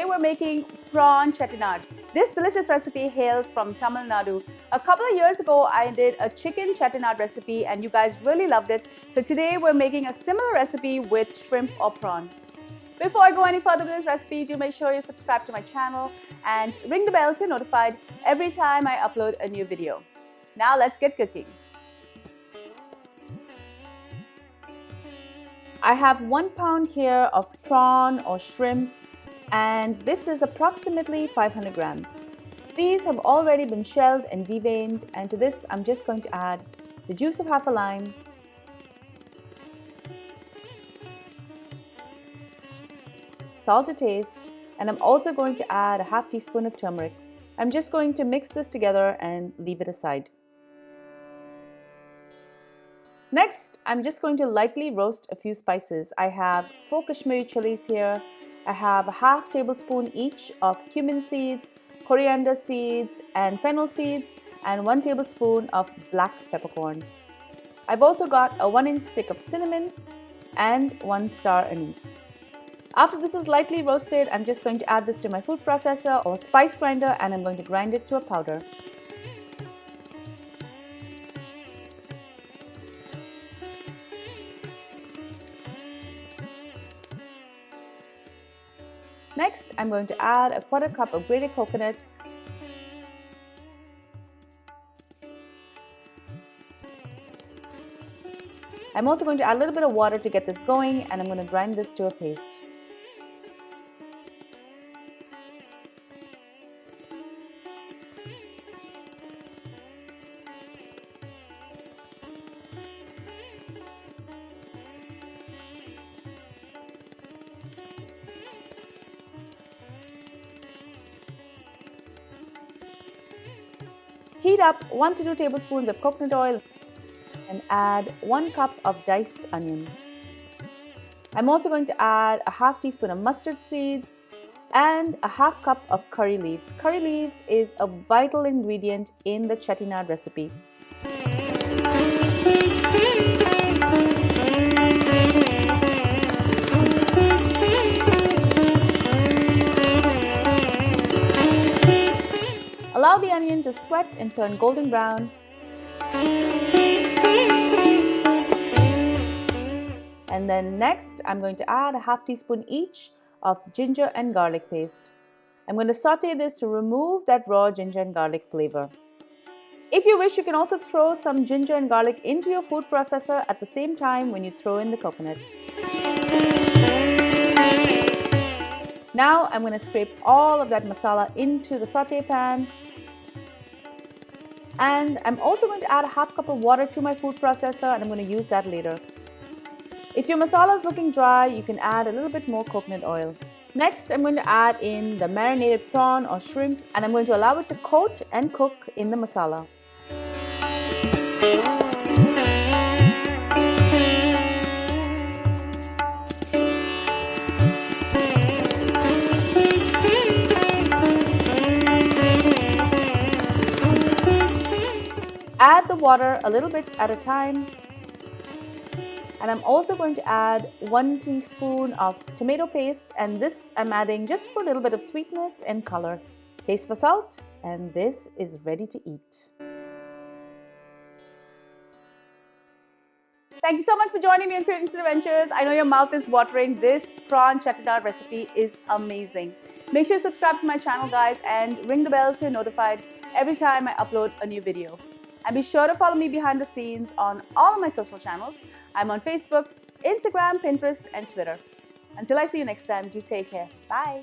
today we're making prawn chettinad. This delicious recipe hails from Tamil Nadu. A couple of years ago, I did a chicken chettinad recipe and you guys really loved it. So today we're making a similar recipe with shrimp or prawn. Before I go any further with this recipe, do make sure you subscribe to my channel and ring the bell so you're notified every time I upload a new video. Now let's get cooking. I have 1 pound here of prawn or shrimp, and this is approximately 500 grams. These have already been shelled and deveined, and to this I'm just going to add the juice of half a lime, salt to taste, and I'm also going to add a half teaspoon of turmeric. I'm just going to mix this together and leave it aside. Next, I'm just going to lightly roast a few spices. I have 4 Kashmiri Chillies here. I have a half tablespoon each of cumin seeds, coriander seeds, and fennel seeds, and 1 tablespoon of black peppercorns. I've also got a 1-inch stick of cinnamon and 1 star anise. After this is lightly roasted, I'm just going to add this to my food processor or spice grinder, and I'm going to grind it to a powder. Next, I'm going to add a 1/4 cup of grated coconut, I'm also going to add a little bit of water to get this going, and I'm going to grind this to a paste. Heat up 1 to 2 tablespoons of coconut oil and add 1 cup of diced onion. I'm also going to add a half teaspoon of mustard seeds and a half cup of curry leaves. Curry leaves is a vital ingredient in the chettinad recipe. Allow the onion to sweat and turn golden brown. And then next, I'm going to add a half teaspoon each of ginger and garlic paste. I'm going to saute this to remove that raw ginger and garlic flavor. If you wish, you can also throw some ginger and garlic into your food processor at the same time when you throw in the coconut. Now I'm going to scrape all of that masala into the saute pan. And I'm also going to add a half cup of water to my food processor, and I'm going to use that later. If your masala is looking dry, you can add a little bit more coconut oil. Next, I'm going to add in the marinated prawn or shrimp, and I'm going to allow it to coat and cook in the masala. Add the water a little bit at a time, and I'm also going to add 1 teaspoon of tomato paste, and this I'm adding just for a little bit of sweetness and color. Taste for salt, and this is ready to eat. Thank you so much for joining me in Cravings Adventures. I know your mouth is watering. This prawn chettinad recipe is amazing. Make sure you subscribe to my channel, guys, and ring the bell so you're notified every time I upload a new video. And be sure to follow me behind the scenes on all of my social channels. I'm on Facebook, Instagram, Pinterest, and Twitter. Until I see you next time, do take care. Bye.